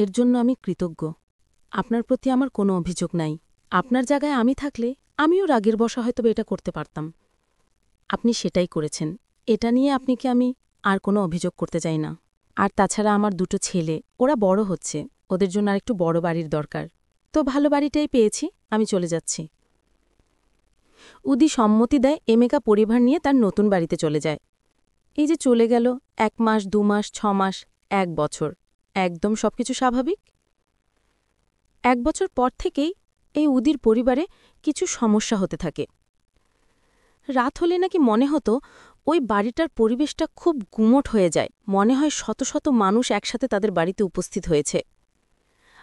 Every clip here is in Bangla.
এর জন্য আমি কৃতজ্ঞ। আপনার প্রতি আমার কোনো অভিযোগ নাই। আপনার জায়গায় আমি থাকলে আমিও রাগের বশে হয়তো এটা করতে পারতাম। আপনি সেটাই করেছেন। এটা নিয়ে আপনাকে আমি আর কোনো অভিযোগ করতে চাই না। আর তাছাড়া আমার দুটো ছেলে, ওরা বড় হচ্ছে, ওদের জন্য আরেকটু বড় বাড়ির দরকার। তো ভালো বাড়িটাই পেয়েছি, আমি চলে যাচ্ছি। উদি সম্মতি দেয়, এমেকা পরিবার নিয়ে তার নতুন বাড়িতে চলে যায়। এই যে চলে গেল 1 মাস, 2 মাস, 6 মাস, 1 বছর, একদম সবকিছু স্বাভাবিক। 1 বছর পর থেকেই এই উদির পরিবারে কিছু সমস্যা হতে থাকে। রাত হলে নাকি মনে হতো ওই বাড়িটার পরিবেশটা খুব গুমোট হয়ে যায়, মনে হয় শত শত মানুষ একসাথে তাদের বাড়িতে উপস্থিত হয়েছে।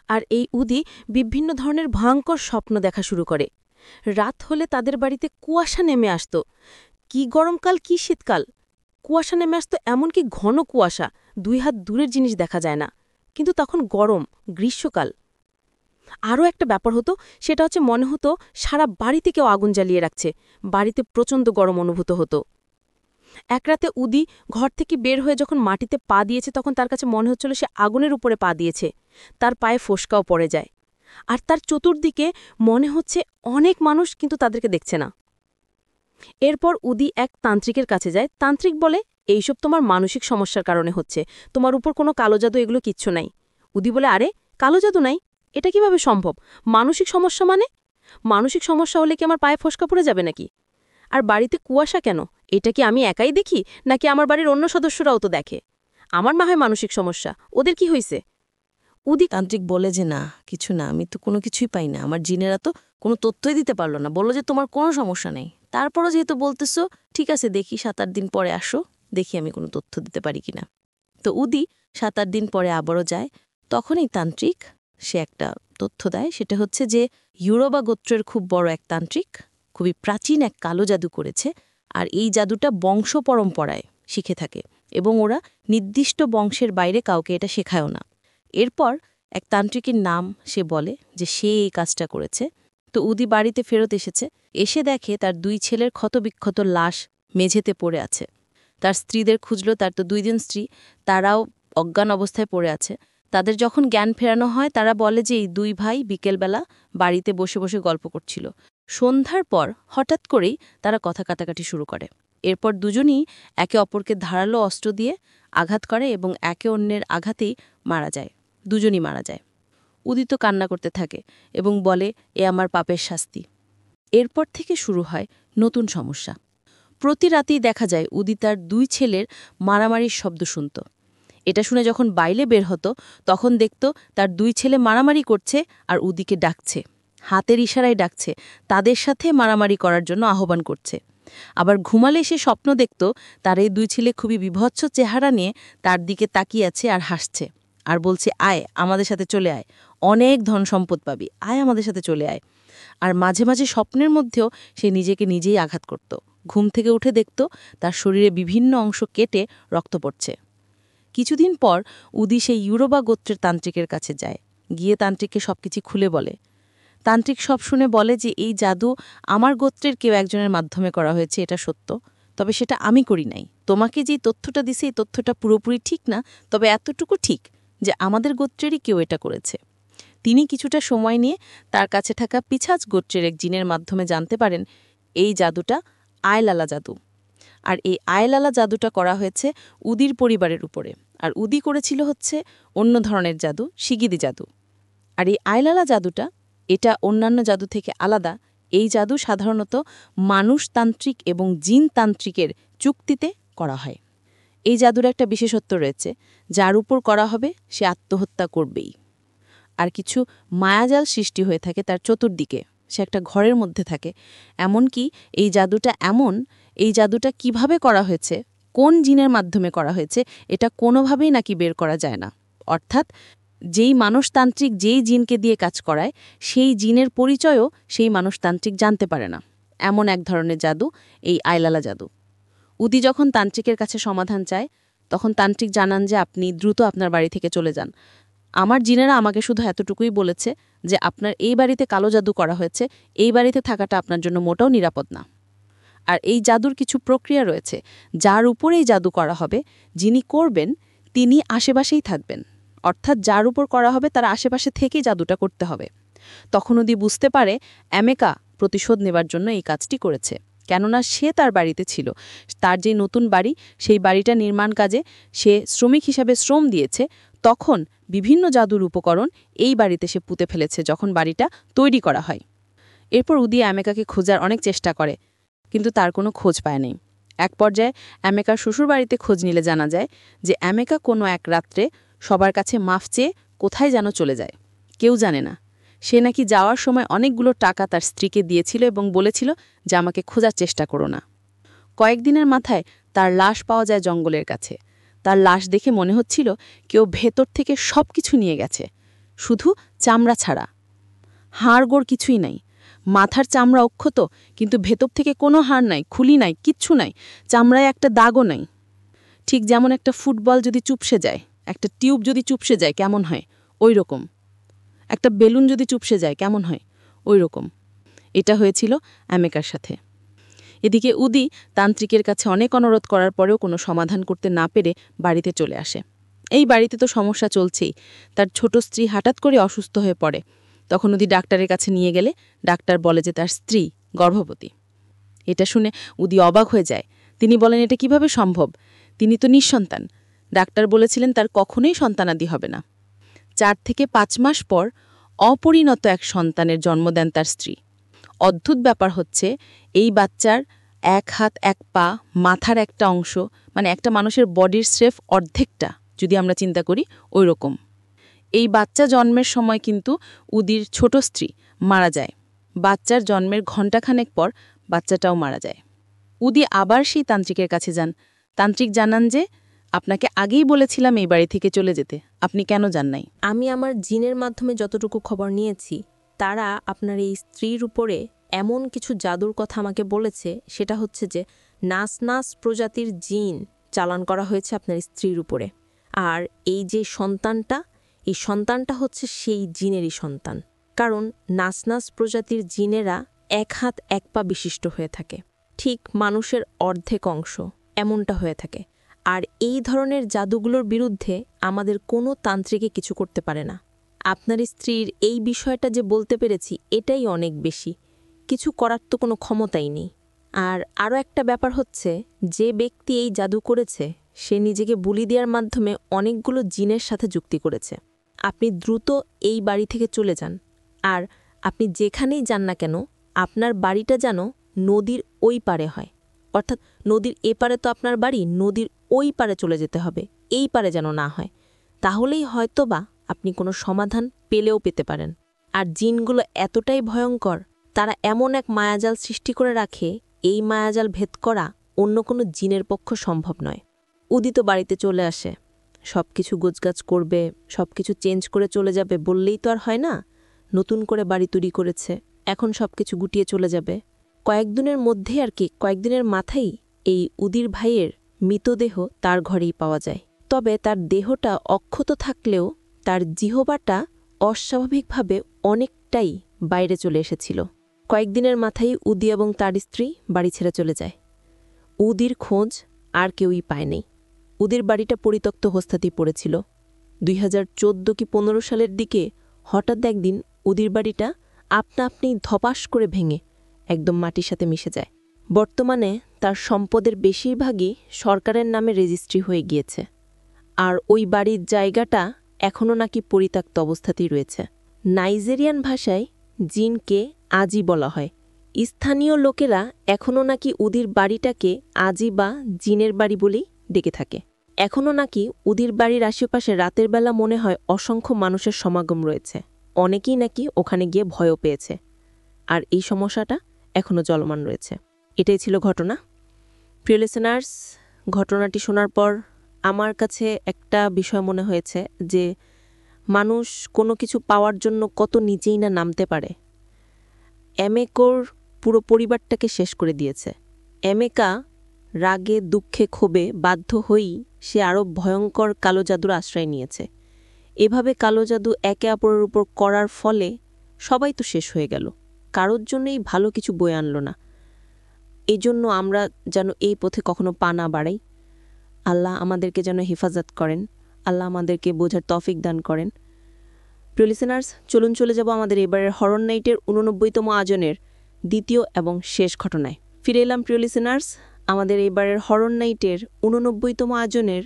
আর এই উদি বিভিন্ন ধরনের ভয়ঙ্কর স্বপ্ন দেখা শুরু করে। রাত হলে তাদের বাড়িতে কুয়াশা নেমে আসত। কি গরমকাল কি শীতকাল, কুয়াশা নেমে আসত, এমনকি ঘন কুয়াশা, 2 হাত দূরের জিনিস দেখা যায় না। কিন্তু তখন গরম, গ্রীষ্মকাল। আরও একটা ব্যাপার হতো, সেটা হচ্ছে মনে হতো সারা বাড়িতে কেউ আগুন জ্বালিয়ে রাখছে, বাড়িতে প্রচণ্ড গরম অনুভূত হতো। এক রাতে উদি ঘর থেকে বের হয়ে যখন মাটিতে পা দিয়েছে, তখন তার কাছে মনে হচ্ছিল সে আগুনের উপরে পা দিয়েছে। তার পায়ে ফোসকাও পড়ে যায়। আর তার চতুর্দিকে মনে হচ্ছে অনেক মানুষ, কিন্তু তাদেরকে দেখছে না। এরপর উদি এক তান্ত্রিকের কাছে যায়। তান্ত্রিক বলে, এইসব তোমার মানসিক সমস্যার কারণে হচ্ছে, তোমার উপর কোনো কালো জাদু এগুলো কিচ্ছু নাই। উদি বলে, আরে কালো জাদু নাই, এটা কিভাবে সম্ভব? মানসিক সমস্যা মানে? মানসিক সমস্যা হলে কি আমার পায়ে ফোসকা পড়ে যাবে নাকি? আর বাড়িতে কুয়াশা কেন? এটা কি আমি একাই দেখি, নাকি আমার বাড়ির অন্য সদস্যরাও তো দেখে? আমার মা হয় মানসিক সমস্যা, ওদের কি হইছে? উদি তান্ত্রিক বলে যে না, কিছু না, আমি তো কোনো কিছুই পাই না। আমার জিনেরা তো কোনো তথ্যই দিতে পারলো না, বললো যে তোমার কোনো সমস্যা নেই। তারপরও যেহেতু বলতেছো, ঠিক আছে, দেখি 7-8 দিন পরে আসো, দেখি আমি কোনো তথ্য দিতে পারি কিনা। তো উদি 7-8 দিন পরে আবারও যায়। তখনই তান্ত্রিক সে একটা তথ্য দেয়, সেটা হচ্ছে যে ইউরোবা গোত্রের খুব বড় এক তান্ত্রিক খুবই প্রাচীন এক কালো জাদু করেছে। আর এই জাদুটা বংশ পরম্পরায় শিখে থাকে, এবং ওরা নির্দিষ্ট বংশের বাইরে কাউকে এটা শেখায়ও না। এরপর এক তান্ত্রিকের নাম সে বলে যে সে এই কাজটা করেছে। তো উদি বাড়িতে ফেরত এসেছে, এসে দেখে তার 2 ছেলের ক্ষতবিক্ষত লাশ মেঝেতে পড়ে আছে। তার স্ত্রীদের খুঁজল, তার তো 2 জন স্ত্রী, তারাও অজ্ঞান অবস্থায় পড়ে আছে। তাদের যখন জ্ঞান ফেরানো হয়, তারা বলে যে এই 2 ভাই বিকেলবেলা বাড়িতে বসে বসে গল্প করছিল। সন্ধ্যার পর হঠাৎ করেই তারা কথা কাটাকাটি শুরু করে। এরপর দুজনই একে অপরকে ধারালো অস্ত্র দিয়ে আঘাত করে এবং একে অন্যের আঘাতেই মারা যায়। দুজনই মারা যায়। উদিত কান্না করতে থাকে এবং বলে, এ আমার পাপের শাস্তি। এরপর থেকে শুরু হয় নতুন সমস্যা। প্রতি রাতেই দেখা যায় উদি তার 2 ছেলের মারামারির শব্দ শুনত। এটা শুনে যখন বাইরে বের হতো, তখন দেখত তার 2 ছেলে মারামারি করছে আর উদিকে ডাকছে, হাতের ইশারায় ডাকছে, তাদের সাথে মারামারি করার জন্য আহ্বান করছে। আবার ঘুমালে সে স্বপ্ন দেখত তার এই 2 ছেলে খুবই বিভৎস চেহারা নিয়ে তার দিকে তাকিয়ে আছে আর হাসছে, আর বলছে, আয় আমাদের সাথে চলে আয়, অনেক ধন সম্পদ পাবি, আয় আমাদের সাথে চলে আয়। আর মাঝে মাঝে স্বপ্নের মধ্যেও সে নিজেকে নিজেই আঘাত করত। ঘুম থেকে উঠে দেখত তার শরীরে বিভিন্ন অংশ কেটে রক্ত পড়ছে। কিছুদিন পর উদি সেই ইউরোবা গোত্রের তান্ত্রিকের কাছে যায়, গিয়ে তান্ত্রিককে সবকিছু খুলে বলে। তান্ত্রিক সব শুনে বলে যে এই জাদু আমার গোত্রের কেউ একজনের মাধ্যমে করা হয়েছে, এটা সত্য, তবে সেটা আমি করি নাই। তোমাকে যে তথ্যটা দিছে, এই তথ্যটা পুরোপুরি ঠিক না, তবে এতটুকু ঠিক যে আমাদের গোত্রেরই কেউ এটা করেছে। তিনি কিছুটা সময় নিয়ে তার কাছে থাকা পিছাজ গোত্রের এক জিনের মাধ্যমে জানতে পারেন এই জাদুটা আয়লালা জাদু। আর এই আয়লালা জাদুটা করা হয়েছে উদির পরিবারের উপরে। আর উদি করেছিল হচ্ছে অন্য ধরনের জাদু, শিগিদি জাদু। আর এই আয়লালা জাদুটা, এটা অন্যান্য জাদু থেকে আলাদা। এই জাদু সাধারণত মানুষতান্ত্রিক এবং জিনতান্ত্রিকের চুক্তিতে করা হয়। এই জাদুর একটা বিশেষত্ব রয়েছে, যার উপর করা হবে সে আত্মহত্যা করবেই। আর কিছু মায়াজাল সৃষ্টি হয়ে থাকে তার চতুর্দিকে, সে একটা ঘরের মধ্যে থাকে। এমনকি এই জাদুটা কিভাবে করা হয়েছে, কোন জিনের মাধ্যমে করা হয়েছে, এটা কোনোভাবেই নাকি বের করা যায় না। অর্থাৎ যেই মানুষতান্ত্রিক যেই জিনকে দিয়ে কাজ করায়, সেই জিনের পরিচয়ও সেই মানুষতান্ত্রিক জানতে পারে না। এমন এক ধরনের জাদু এই আয়লালা জাদু। উদি যখন তান্ত্রিকের কাছে সমাধান চায়, তখন তান্ত্রিক জানান যে আপনি দ্রুত আপনার বাড়ি থেকে চলে যান। আমার জিনেরা আমাকে শুধু এতটুকুই বলেছে যে আপনার এই বাড়িতে কালো জাদু করা হয়েছে, এই বাড়িতে থাকাটা আপনার জন্য মোটেও নিরাপদ না। আর এই জাদুর কিছু প্রক্রিয়া রয়েছে, যার উপরেই জাদু করা হবে, যিনি করবেন তিনি আশেপাশেই থাকবেন। অর্থাৎ যার উপর করা হবে তার আশেপাশে থেকেই জাদুটা করতে হবে। তখন উদি বুঝতে পারে অ্যামেকা প্রতিশোধ নেবার জন্য এই কাজটি করেছে, কেননা সে তার বাড়িতে ছিল। তার যে নতুন বাড়ি, সেই বাড়িটা নির্মাণ কাজে সে শ্রমিক হিসাবে শ্রম দিয়েছে, তখন বিভিন্ন জাদুর উপকরণ এই বাড়িতে সে পুঁতে ফেলেছে যখন বাড়িটা তৈরি করা হয়। এরপর উদি অ্যামেকাকে খোঁজার অনেক চেষ্টা করে, কিন্তু তার কোনো খোঁজ পায় নাই। এক পর্যায়ে অ্যামেকার শ্বশুরবাড়িতে খোঁজ নিলে জানা যায় যে অ্যামেকা কোনো এক রাত্রে সবার কাছে মাফ চেয়ে কোথায় যেন চলে যায়, কেউ জানে না। সে নাকি যাওয়ার সময় অনেকগুলো টাকা তার স্ত্রীকে দিয়েছিল এবং বলেছিল যে আমাকে খোঁজার চেষ্টা করো না। কয়েকদিনের মাথায় তার লাশ পাওয়া যায় জঙ্গলের কাছে। তার লাশ দেখে মনে হচ্ছিল কেউ ভেতর থেকে সব কিছু নিয়ে গেছে, শুধু চামড়া ছাড়া। হাড়গোড় কিছুই নাই, মাথার চামড়া অক্ষত, কিন্তু ভেতর থেকে কোনো হাড় নাই, খুলি নাই, কিচ্ছু নাই, চামড়ায় একটা দাগও নাই। ঠিক যেমন একটা ফুটবল যদি চুপসে যায়, একটা টিউব যদি চুপসে যায় কেমন হয়, ওই রকম। একটা বেলুন যদি চুপসে যায় কেমন হয়, ওই রকম। এটা হয়েছিল অ্যামেকার সাথে। এদিকে উদি তান্ত্রিকের কাছে অনেক অনুরোধ করার পরেও কোনো সমাধান করতে না পেরে বাড়িতে চলে আসে। এই বাড়িতে তো সমস্যা চলছেই। তার ছোট স্ত্রী হঠাৎ করে অসুস্থ হয়ে পড়ে। তখন উদি ডাক্তারের কাছে নিয়ে গেলে ডাক্তার বলে যে তার স্ত্রী গর্ভবতী। এটা শুনে উদি অবাক হয়ে যায়। তিনি বলেন, এটা কিভাবে সম্ভব? তিনি তো নিঃসন্তান। ডাক্তার বলেছিলেন তার কখনোই সন্তানাদি হবে না। 4 থেকে 5 মাস পর অপরিণত এক সন্তানের জন্ম দেন তার স্ত্রী। অদ্ভুত ব্যাপার হচ্ছে, এই বাচ্চার 1 হাত 1 পা, মাথার একটা অংশ, মানে একটা মানুষের বডির স্রেফ অর্ধেকটা যদি আমরা চিন্তা করি ওই রকম। এই বাচ্চা জন্মের সময় কিন্তু উদির ছোট স্ত্রী মারা যায়। বাচ্চার জন্মের ঘণ্টাখানেক পর বাচ্চাটাও মারা যায়। উদি আবার সেই তান্ত্রিকের কাছে যান। তান্ত্রিক জানান যে আপনাকে আগেই বলেছিলাম এই বাড়ি থেকে চলে যেতে, আপনি কেন যান নাই? আমি আমার জিনের মাধ্যমে যতটুকু খবর নিয়েছি, তারা আপনার এই স্ত্রীর উপরে এমন কিছু জাদুর কথা আমাকে বলেছে, সেটা হচ্ছে যে নাস প্রজাতির জিন চালান করা হয়েছে আপনার স্ত্রীর উপরে। আর এই যে সন্তানটা, এই সন্তানটা হচ্ছে সেই জিনেরই সন্তান। কারণ নাস প্রজাতির জিনেরা 1 হাত 1 পা বিশিষ্ট হয়ে থাকে, ঠিক মানুষের অর্ধেক অংশ এমনটা হয়ে থাকে। আর এই ধরনের জাদুগুলোর বিরুদ্ধে আমাদের কোনো তান্ত্রিকে কিছু করতে পারে না। আপনার স্ত্রীর এই বিষয়টা যে বলতে পেরেছি, এটাই অনেক বেশি। কিছু করার তো কোনো ক্ষমতাই নেই। আর আরও একটা ব্যাপার হচ্ছে, যে ব্যক্তি এই জাদু করেছে সে নিজেকে বলি দেওয়ার মাধ্যমে অনেকগুলো জিনের সাথে যুক্তি করেছে। আপনি দ্রুত এই বাড়ি থেকে চলে যান। আর আপনি যেখানেই যান না কেন, আপনার বাড়িটা যেন নদীর ওই পারে হয়। অর্থাৎ নদীর এপারে তো আপনার বাড়ি, নদীর ওই পারে চলে যেতে হবে, এই পারে যেন না হয়। তাহলেই হয়তোবা আপনি কোনো সমাধান পেলেও পেতে পারেন। আর জিনগুলো এতটাই ভয়ঙ্কর, তারা এমন এক মায়াজাল সৃষ্টি করে রাখে, এই মায়াজাল ভেদ করা অন্য কোনো জিনের পক্ষ সম্ভব নয়। উদিত বাড়িতে চলে আসে, সব কিছু গোছগাছ করবে, সব কিছু চেঞ্জ করে চলে যাবে বললেই তো আর হয় না। নতুন করে বাড়ি তৈরি করেছে, এখন সব কিছু গুটিয়ে চলে যাবে। কয়েকদিনের মধ্যে আর কি, কয়েকদিনের মাথায় এই উদির ভাইয়ের মৃতদেহ তার ঘরেই পাওয়া যায়। তবে তার দেহটা অক্ষত থাকলেও তার জিহবাটা অস্বাভাবিকভাবে অনেকটাই বাইরে চলে এসেছিল। কয়েকদিনের মাথায় উদি এবং তার স্ত্রী বাড়ি ছেড়ে চলে যায়। উদির খোঁজ আর কেউই পায়নি। উদির বাড়িটা পরিত্যক্ত অবস্থাতেই পড়েছিল। 2014 কি 15 সালের দিকে হঠাৎ একদিন উদির বাড়িটা আপনা-আপনি ধপাস করে ভেঙে একদম মাটির সাথে মিশে যায়। বর্তমানে তার সম্পদের বেশিরভাগই সরকারের নামে রেজিস্ট্রি হয়ে গিয়েছে। আর ওই বাড়ির জায়গাটা এখনও নাকি পরিত্যক্ত অবস্থাতেই রয়েছে। নাইজেরিয়ান ভাষায় জিনকে আজি বলা হয়। স্থানীয় লোকেরা এখনও নাকি উদির বাড়িটাকে আজি বা জিনের বাড়ি বলেই ডেকে থাকে। এখনও নাকি উদির বাড়ির আশেপাশে রাতের বেলা মনে হয় অসংখ্য মানুষের সমাগম রয়েছে। অনেকেই নাকি ওখানে গিয়ে ভয়ও পেয়েছে। আর এই সমস্যাটা এখনও চলমান রয়েছে। এটাই ছিল ঘটনা। প্রিয় লিসেনার্স, ঘটনাটি শোনার পর আমার কাছে একটা বিষয় মনে হয়েছে যে মানুষ কোনো কিছু পাওয়ার জন্য কত নিচেই না নামতে পারে। অ্যামেকার পুরো পরিবারটাকে শেষ করে দিয়েছে। অ্যামেকা রাগে দুঃখে ক্ষোভে বাধ্য হয়েই সে আরও ভয়ঙ্কর কালো জাদুর আশ্রয় নিয়েছে। এভাবে কালো জাদু একে অপরের উপর করার ফলে সবাই তো শেষ হয়ে গেল, কারোর জন্যই ভালো কিছু বয়ে আনলো না। এই জন্য আমরা যেন এই পথে কখনো পা না বাড়াই। আল্লাহ আমাদেরকে যেন হেফাজত করেন। আল্লাহ আমাদেরকে বোঝার তৌফিক দান করেন। প্রিয় লিসেনার্স, চলুন চলে যাব আমাদের এবারের হরর নাইটের 89তম আয়োজনের দ্বিতীয় এবং শেষ ঘটনায়। ফিরে এলাম প্রিয় লিসেনার্স আমাদের এবারের হরর নাইটের 89তম আয়োজনের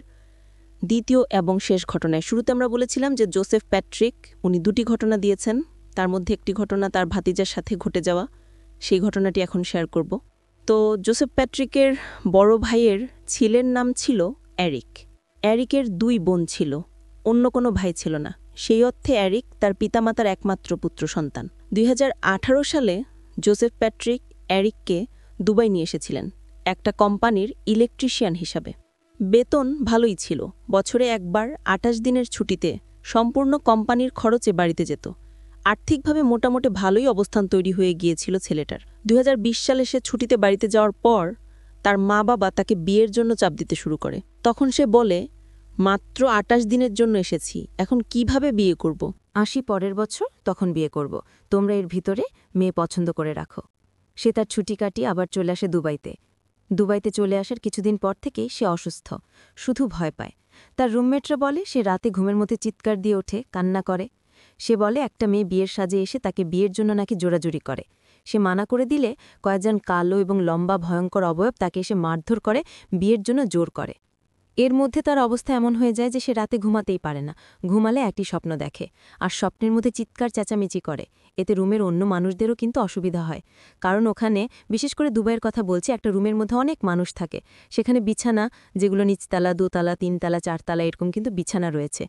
দ্বিতীয় এবং শেষ ঘটনায়। শুরুতে আমরা বলেছিলাম যে জোসেফ প্যাট্রিক উনি 2টি ঘটনা দিয়েছেন, তার মধ্যে একটি ঘটনা তার ভাতিজার সাথে ঘটে যাওয়া, সেই ঘটনাটি এখন শেয়ার করব। তো জোসেফ প্যাট্রিকের বড় ভাইয়ের ছেলের নাম ছিল এরিক। এরিকের 2 বোন ছিল, অন্য কোনো ভাই ছিল না। সেই অর্থে এরিক তার পিতামাতার একমাত্র পুত্র সন্তান। 2018 সালে জোসেফ প্যাট্রিক এরিককে দুবাই নিয়ে এসেছিলেন একটা কোম্পানির ইলেকট্রিশিয়ান হিসাবে। বেতন ভালোই ছিল, বছরে একবার 28 দিনের ছুটিতে সম্পূর্ণ কোম্পানির খরচে বাড়িতে যেত। আর্থিকভাবে মোটামুটি ভালোই অবস্থান তৈরি হয়ে গিয়েছিল ছেলেটার। 2020 সালে সে ছুটিতে বাড়িতে যাওয়ার পর তার মা বাবা তাকে বিয়ের জন্য চাপ দিতে শুরু করে। তখন সে বলে, মাত্র 28 দিনের জন্য এসেছি, এখন কিভাবে বিয়ে করব। আসি পরের বছর, তখন বিয়ে করব। তোমরা এর ভিতরে মেয়ে পছন্দ করে রাখো। সে তার ছুটি কাটিয়ে আবার চলে আসে দুবাইতে। দুবাইতে চলে আসার কিছুদিন পর থেকেই সে অসুস্থ, শুধু ভয় পায়। তার রুমমেটরা বলে সে রাতে ঘুমের মধ্যে চিৎকার দিয়ে ওঠে, কান্না করে। সে বলে একটা মেয়ে বিয়ের সাজে এসে তাকে বিয়ের জন্য নাকি জোরাজুরি করে। সে মানা করে দিলে কয়েকজন কালো এবং লম্বা ভয়ঙ্কর অবয়ব তাকে এসে মারধর করে, বিয়ের জন্য জোর করে। এর মধ্যে তার অবস্থা এমন হয়ে যায় যে সে রাতে ঘুমাতেই পারে না। ঘুমালে একটি স্বপ্ন দেখে, আর স্বপ্নের মধ্যে চিৎকার চেঁচামেচি করে। এতে রুমের অন্য মানুষদেরও কিন্তু অসুবিধা হয়, কারণ ওখানে, বিশেষ করে দুবাইয়ের কথা বলছি, একটা রুমের মধ্যে অনেক মানুষ থাকে। সেখানে বিছানা, যেগুলো নিচতলা, 2তলা, 3তলা, 4তলা এরকম কিন্তু বিছানা রয়েছে।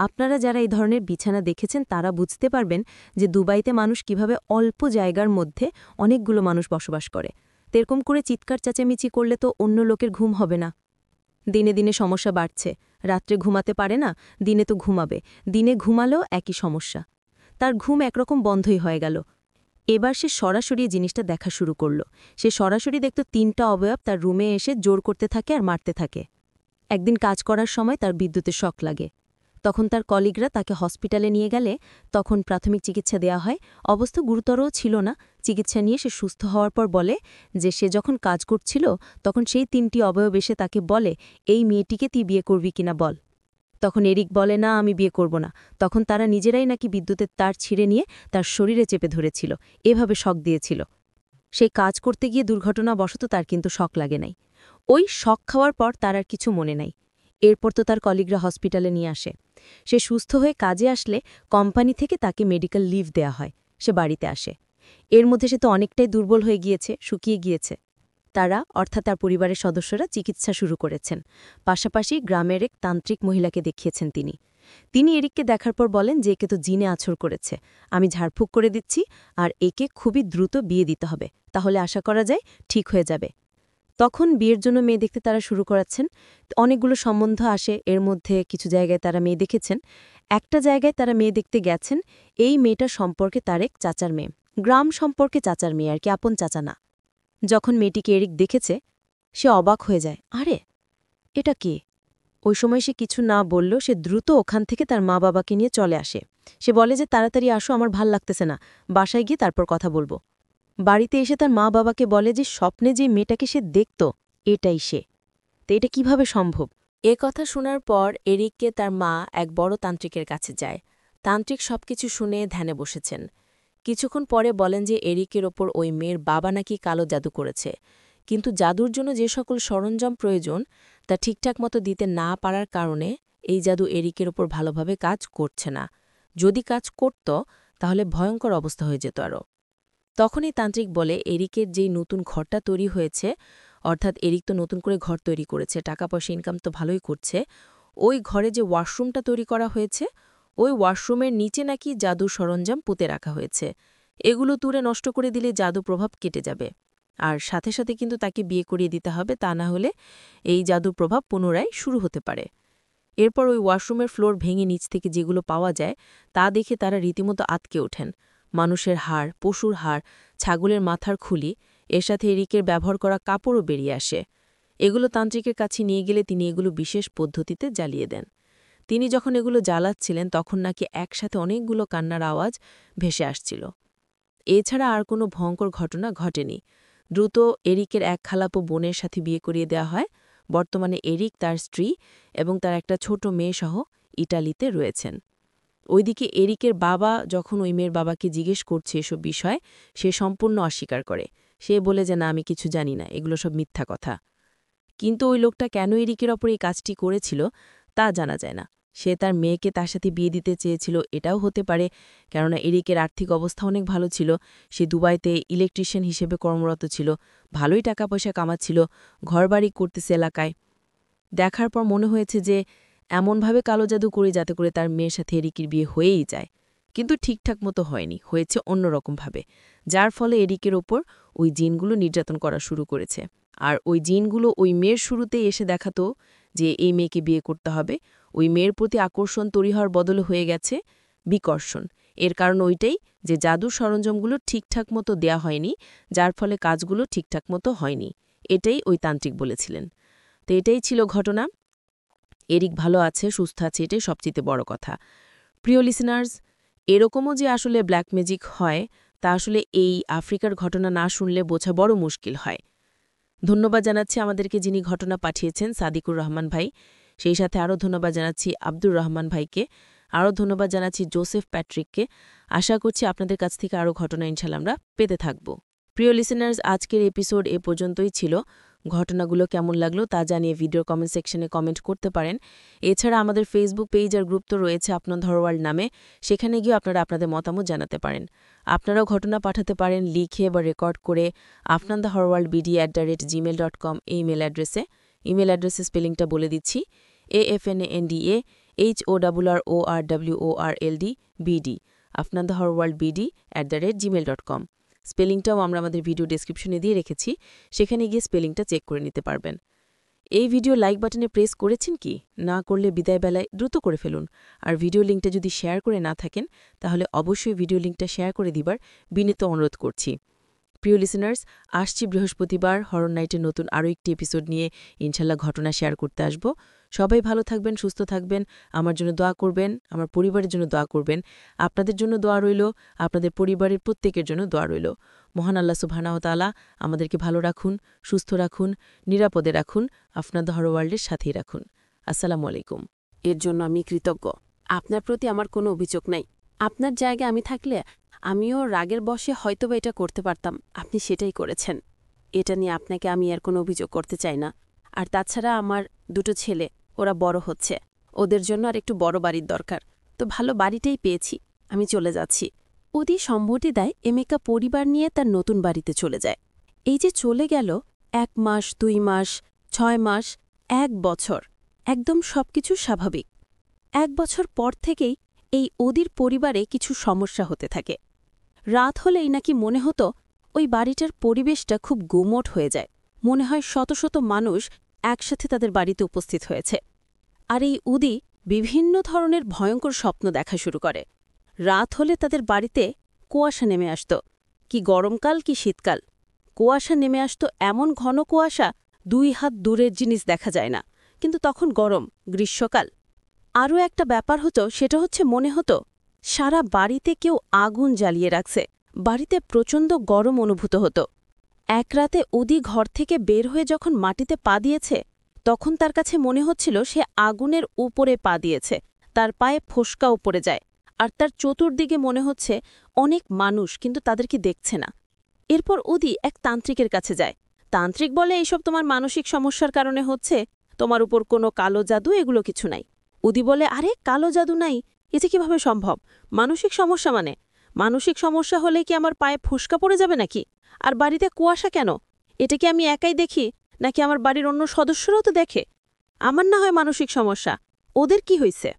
আপনারা যারা এই ধরনের বিছানা দেখেছেন তারা বুঝতে পারবেন যে দুবাইতে মানুষ কিভাবে অল্প জায়গার মধ্যে অনেকগুলো মানুষ বসবাস করে। তেরকম করে চিৎকার চেঁচামেচি করলে তো অন্য লোকের ঘুম হবে না। দিনে দিনে সমস্যা বাড়ছে। রাত্রে ঘুমাতে পারে না, দিনে তো ঘুমাবে, দিনে ঘুমালেও একই সমস্যা। তার ঘুম একরকম বন্ধই হয়ে গেল। এবার সে সরাসরি জিনিসটা দেখা শুরু করল। সে সরাসরি দেখত 3টা অবয়ব তার রুমে এসে জোর করতে থাকে আর মারতে থাকে। একদিন কাজ করার সময় তার বিদ্যুতের শক লাগে। তখন তার কলিগরা তাকে হসপিটালে নিয়ে গেলে তখন প্রাথমিক চিকিৎসা দেয়া হয়। অবস্থা গুরুতরও ছিল না। চিকিৎসা নিয়ে সে সুস্থ হওয়ার পর বলে যে সে যখন কাজ করছিল তখন সেই 3টি অবয়ব এসে তাকে বলে, এই মেয়েটিকে তুই বিয়ে করবি কিনা বল। তখন এরিক বলে, না আমি বিয়ে করব না। তখন তারা নিজেরাই নাকি বিদ্যুতের তার ছিঁড়ে নিয়ে তার শরীরে চেপে ধরেছিল, এভাবে শক দিয়েছিল। সেই কাজ করতে গিয়ে দুর্ঘটনাবশত তার কিন্তু শক লাগে নাই। ওই শক খাওয়ার পর তার আর কিছু মনে নাই। এরপর তো তার কলিগরা হসপিটালে নিয়ে আসে। সে সুস্থ হয়ে কাজে আসলে কোম্পানি থেকে তাকে মেডিকেল লিভ দেয়া হয়। সে বাড়িতে আসে। এর মধ্যে সে তো অনেকটাই দুর্বল হয়ে গিয়েছে, শুকিয়ে গিয়েছে। তারা, অর্থাৎ তার পরিবারের সদস্যরা চিকিৎসা শুরু করেছেন। পাশাপাশি গ্রামের এক তান্ত্রিক মহিলাকে দেখিয়েছেন তিনি এরিককে দেখার পর বলেন যে একে তো জিনে আছর করেছে, আমি ঝাড়ফুঁক করে দিচ্ছি, আর একে খুবই দ্রুত বিয়ে দিতে হবে, তাহলে আশা করা যায় ঠিক হয়ে যাবে। তখন বিয়ের জন্য মেয়ে দেখতে তারা শুরু করাচ্ছেন। অনেকগুলো সম্বন্ধ আসে, এর মধ্যে কিছু জায়গায় তারা মেয়ে দেখেছেন। একটা জায়গায় তারা মেয়ে দেখতে গেছেন। এই মেয়েটা সম্পর্কে তার এক চাচার মেয়ে, গ্রাম সম্পর্কে চাচার মেয়ে আর কি, আপন চাচা না। যখন মেয়েটিকে এরিক দেখেছে সে অবাক হয়ে যায়, আরে এটা কে? ওই সময় সে কিছু না বলল, সে দ্রুত ওখান থেকে তার মা বাবাকে নিয়ে চলে আসে। সে বলে যে তাড়াতাড়ি আসো, আমার ভাল লাগতেছে না, বাসায় গিয়ে তারপর কথা বলবো। বাড়িতে এসে তার মা বাবাকে বলে যে স্বপ্নে যে মেয়েটাকে সে দেখত এটাই সে। তো এটা কিভাবে সম্ভব? এ কথা শোনার পর এরিককে তার মা এক বড় তান্ত্রিকের কাছে যায়। তান্ত্রিক সবকিছু শুনে ধ্যানে বসেছেন। কিছুক্ষণ পরে বলেন যে এরিকের ওপর ওই মেয়ের বাবা নাকি কালো জাদু করেছে, কিন্তু জাদুর জন্য যে সকল সরঞ্জাম প্রয়োজন তা ঠিকঠাক মতো দিতে না পারার কারণে এই জাদু এরিকের ওপর ভালোভাবে কাজ করছে না। যদি কাজ করত তাহলে ভয়ঙ্কর অবস্থা হয়ে যেত আরও। তখনই তান্ত্রিক বলে, এরিকের যেই নতুন ঘরটা তৈরি হয়েছে, অর্থাৎ এরিক তো নতুন করে ঘর তৈরি করেছে, টাকা পয়সা ইনকাম তো ভালোই করছে, ওই ঘরে যে ওয়াশরুমটা তৈরি করা হয়েছে ওই ওয়াশরুমের নিচে নাকি জাদুর সরঞ্জাম পুঁতে রাখা হয়েছে। এগুলো তুলে নষ্ট করে দিলে জাদু প্রভাব কেটে যাবে, আর সাথে সাথে কিন্তু তাকে বিয়ে করিয়ে দিতে হবে, তা না হলে এই জাদুর প্রভাব পুনরায় শুরু হতে পারে। এরপর ওই ওয়াশরুমের ফ্লোর ভেঙে নিচ থেকে যেগুলো পাওয়া যায় তা দেখে তারা রীতিমতো আতকে ওঠেন। মানুষের হাড়, পশুর হাড়, ছাগলের মাথার খুলি, এর সাথে এরিকের ব্যবহার করা কাপড়ও বেরিয়ে আসে। এগুলো তান্ত্রিকের কাছে নিয়ে গেলে তিনি এগুলো বিশেষ পদ্ধতিতে জ্বালিয়ে দেন। তিনি যখন এগুলো জ্বালাচ্ছিলেন তখন নাকি একসাথে অনেকগুলো কান্নার আওয়াজ ভেসে আসছিল। এছাড়া আর কোনো ভয়ঙ্কর ঘটনা ঘটেনি। দ্রুত এরিকের এক খালাপো বোনের সাথে বিয়ে করিয়ে দেওয়া হয়। বর্তমানে এরিক, তার স্ত্রী এবং তার একটা ছোট মেয়ে সহ ইটালিতে রয়েছেন। ওইদিকে এরিকের বাবা যখন ওই মেয়ের বাবাকে জিজ্ঞেস করছে এসব বিষয়, সে সম্পূর্ণ অস্বীকার করে। সে বলে যে না, আমি কিছু জানি না, এগুলো সব মিথ্যা কথা। কিন্তু ওই লোকটা কেন এরিকের ওপর এই কাজটি করেছিল তা জানা যায় না। সে তার মেয়েকে তার সাথে বিয়ে দিতে চেয়েছিল, এটাও হতে পারে, কেননা এরিকের আর্থিক অবস্থা অনেক ভালো ছিল। সে দুবাইতে ইলেকট্রিশিয়ান হিসেবে কর্মরত ছিল, ভালোই টাকা পয়সা কামাচ্ছিল, ঘরবাড়ি করতেছে এলাকায়। দেখার পর মনে হয়েছে যে এমনভাবে কালো জাদু করে যাতে করে তার মেয়ের সাথে এরিকের বিয়ে হয়েই যায়। কিন্তু ঠিকঠাক মতো হয়নি, হয়েছে অন্যরকমভাবে, যার ফলে এরিকের ওপর ওই জিনগুলো নির্যাতন করা শুরু করেছে। আর ওই জিনগুলো ওই মেয়ের শুরুতেই এসে দেখাতো যে এই মেয়েকে বিয়ে করতে হবে। ওই মেয়ের প্রতি আকর্ষণ তৈরি হওয়ার বদলে হয়ে গেছে বিকর্ষণ। এর কারণ ওইটাই যে জাদুর সরঞ্জামগুলো ঠিকঠাক মতো দেয়া হয়নি, যার ফলে কাজগুলো ঠিকঠাক মতো হয়নি। এটাই ওই তান্ত্রিক বলেছিলেন। তো এটাই ছিল ঘটনা। এরিক ভালো আছে, সুস্থ আছে, এটাই সবচেয়ে বড় কথা। প্রিয় লিসেনার্স, এরকমও যে আসলে ব্ল্যাক ম্যাজিক হয় তা আসলে এই আফ্রিকার ঘটনা না শুনলে বোঝা বড় মুশকিল হয়। ধন্যবাদ জানাচ্ছি আমাদেরকে যিনি ঘটনা পাঠিয়েছেন, সাদিকুর রহমান ভাই। সেই সাথে আরও ধন্যবাদ জানাচ্ছি আব্দুর রহমান ভাইকে, আরও ধন্যবাদ জানাচ্ছি জোসেফ প্যাট্রিককে। আশা করছি আপনাদের কাছ থেকে আরও ঘটনা ইনশাল্লাহ আমরা পেতে থাকব। প্রিয় লিসেনার্স, আজকের এপিসোড এ পর্যন্তই ছিল। ঘটনাগুলো কেমন লাগলো তা জানিয়ে ভিডিওর কমেন্ট সেকশনে কমেন্ট করতে পারেন। এছাড়া আমাদের ফেসবুক পেজ আর গ্রুপ তো রয়েছে আপনার ধরওয়ার্ল্ড নামে, সেখানে গিয়ে আপনারা আপনাদের মতামত জানাতে পারেন। আপনারাও ঘটনা পাঠাতে পারেন লিখে বা রেকর্ড করে afnandahorworldbd@gmail.com এই ইমেল অ্যাড্রেসে। ইমেল অ্যাড্রেসের স্পেলিংটা বলে দিচ্ছি, afnandahorworldbd, afnandahorworldbd@gmail.com। স্পেলিংটাও আমরা আমাদের ভিডিও ডেসক্রিপশনে দিয়ে রেখেছি, সেখানে গিয়ে স্পেলিংটা চেক করে নিতে পারবেন। এই ভিডিও লাইক বাটনে প্রেস করেছেন কি? না করলে বিদায়বেলায় দ্রুত করে ফেলুন। আর ভিডিও লিঙ্কটা যদি শেয়ার করে না থাকেন তাহলে অবশ্যই ভিডিও লিঙ্কটা শেয়ার করে দিবার বিনীত অনুরোধ করছি। প্রিয় লিসেনার্স, আসছি বৃহস্পতিবার হরর নাইটের নতুন আরও একটি এপিসোড নিয়ে ইনশাল্লাহ ঘটনা শেয়ার করতে আসব। সবাই ভালো থাকবেন, সুস্থ থাকবেন, আমার জন্য দোয়া করবেন, আমার পরিবারের জন্য দোয়া করবেন। আপনাদের জন্য দোয়া রইল, আপনাদের পরিবারের প্রত্যেকের জন্য দোয়া রইল। মহান আল্লাহ সুবহানাহু ওয়া তাআলা আমাদেরকে ভালো রাখুন, সুস্থ রাখুন, নিরাপদে রাখুন, আপনাদের হরওয়ার্ল্ডের সাথেই রাখুন। আসসালামু আলাইকুম। এর জন্য আমি কৃতজ্ঞ। আপনার প্রতি আমার কোনো অভিযোগ নাই। আপনার জায়গায় আমি থাকলে আমিও রাগের বশে হয়তোবা এটা করতে পারতাম, আপনি সেটাই করেছেন। এটা নিয়ে আপনাকে আমি আর কোনো অভিযোগ করতে চাই না। আর তাছাড়া আমার দুটো ছেলে, ওরা বড় হচ্ছে, ওদের জন্য আর একটু বড় বাড়ির দরকার। তো ভালো বাড়িটাই পেয়েছি, আমি চলে যাচ্ছি। ওদি সম্মতি দেয় এমেকা পরিবার নিয়ে তার নতুন বাড়িতে চলে যায়। এই যে চলে গেল 1 মাস, 2 মাস, 6 মাস, 1 বছর, একদম সবকিছু স্বাভাবিক। 1 বছর পর থেকেই এই ওদির পরিবারে কিছু সমস্যা হতে থাকে। রাত হলেই নাকি মনে হতো ওই বাড়িটার পরিবেশটা খুব গুমোট হয়ে যায়, মনে হয় শত শত মানুষ একসাথে তাদের বাড়িতে উপস্থিত হয়েছে। আর এই উদি বিভিন্ন ধরনের ভয়ঙ্কর স্বপ্ন দেখা শুরু করে। রাত হলে তাদের বাড়িতে কুয়াশা নেমে আসত, কি গরমকাল কি শীতকাল। কুয়াশা নেমে আসত এমন ঘন কুয়াশা 2 হাত দূরের জিনিস দেখা যায় না, কিন্তু তখন গরম, গ্রীষ্মকাল। আরও একটা ব্যাপার হতো, সেটা হচ্ছে মনে হতো সারা বাড়িতে কেউ আগুন জ্বালিয়ে রাখছে, বাড়িতে প্রচণ্ড গরম অনুভূত হতো। এক রাতে উদি ঘর থেকে বের হয়ে যখন মাটিতে পা দিয়েছে, তখন তার কাছে মনে হচ্ছিল সে আগুনের উপরে পা দিয়েছে, তার পায়ে ফোসকাও পড়ে যায়। আর তার চতুর্দিকে মনে হচ্ছে অনেক মানুষ, কিন্তু তাদেরকে দেখছে না। এরপর উদি এক তান্ত্রিকের কাছে যায়। তান্ত্রিক বলে এইসব তোমার মানসিক সমস্যার কারণে হচ্ছে, তোমার উপর কোনো কালো জাদু এগুলো কিছু নাই। উদি বলে, আরে কালো জাদু নাই, এতে কিভাবে সম্ভব? মানসিক সমস্যা মানে? মানসিক সমস্যা হলে কি আমার পায়ে ফোসকা পড়ে যাবে নাকি? আর বাড়িতে কুয়াশা কেন? এটা কি আমি একাই দেখি, নাকি আমার বাড়ির অন্য সদস্যরাও তো দেখে? আমার না হয় মানসিক সমস্যা, ওদের কি হইছে?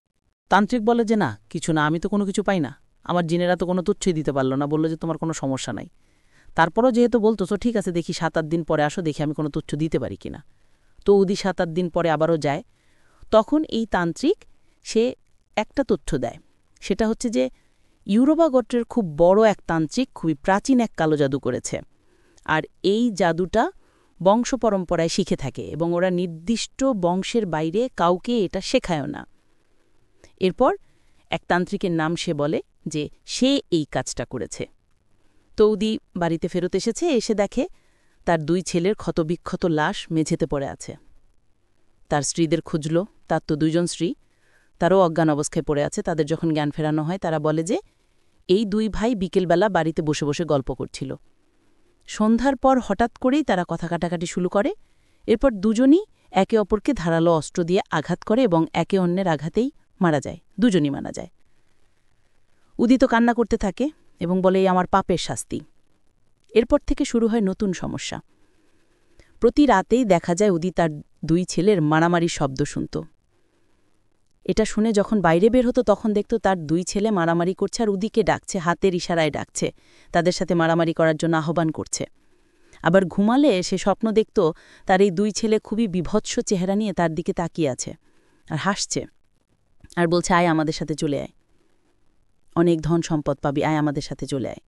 তান্ত্রিক বলে যে না, কিছু না, আমি তো কোনো কিছু পাই না। আমার জিনেরা তো কোনো তুচ্ছই দিতে পারল না, বলল যে তোমার কোনো সমস্যা নাই। তারপরও যেহেতু বলতো, ঠিক আছে দেখি 7-8 দিন পরে আসো, দেখি আমি কোনো তুচ্ছ দিতে পারি কিনা। তো উদি 7-8 দিন পরে আবারও যায়। তখন এই তান্ত্রিক সে একটা তথ্য দেয়, সেটা হচ্ছে যে ইউরোপা গোত্রের খুব বড় এক তান্ত্রিক খুবই প্রাচীন এক কালো জাদু করেছে। আর এই জাদুটা বংশ পরম্পরায় শিখে থাকে এবং ওরা নির্দিষ্ট বংশের বাইরে কাউকে এটা শেখায়ও না। এরপর এক তান্ত্রিকের নাম সে বলে যে সে এই কাজটা করেছে। তৌদি বাড়িতে ফেরত এসেছে, এসে দেখে তার 2 ছেলের ক্ষতবিক্ষত লাশ মেঝেতে পড়ে আছে। তার স্ত্রীদের খুঁজল, তার তো 2 জন স্ত্রী, তারও অজ্ঞান অবস্থায় পড়ে আছে। তাদের যখন জ্ঞান ফেরানো হয় তারা বলে যে এই 2 ভাই বিকেলবেলা বাড়িতে বসে বসে গল্প করছিল। সন্ধ্যার পর হঠাৎ করেই তারা কথা কাটাকাটি শুরু করে। এরপর দুজনই একে অপরকে ধারালো অস্ত্র দিয়ে আঘাত করে এবং একে অন্যের আঘাতেই মারা যায়, দুজনই মারা যায়। উদিত কান্না করতে থাকে এবং বলে এই আমার পাপের শাস্তি। এরপর থেকে শুরু হয় নতুন সমস্যা। প্রতি রাতেই দেখা যায় উদি তার 2 ছেলের মারামারির শব্দ শুনত। এটা শুনে যখন বাইরে বের হতো তখন দেখত তার 2 ছেলে মারামারি করছে আর উদিকে ডাকছে, হাতের ইশারায় ডাকছে, তাদের সাথে মারামারি করার জন্য আহ্বান করছে। আবার ঘুমালে সে স্বপ্ন দেখত তার এই 2 ছেলে খুবই বিভৎস চেহারা নিয়ে তার দিকে তাকিয়ে আছে আর হাসছে আর বলছে আয় আমাদের সাথে চলে আয়, অনেক ধন সম্পদ পাবি, আয় আমাদের সাথে চলে আয়।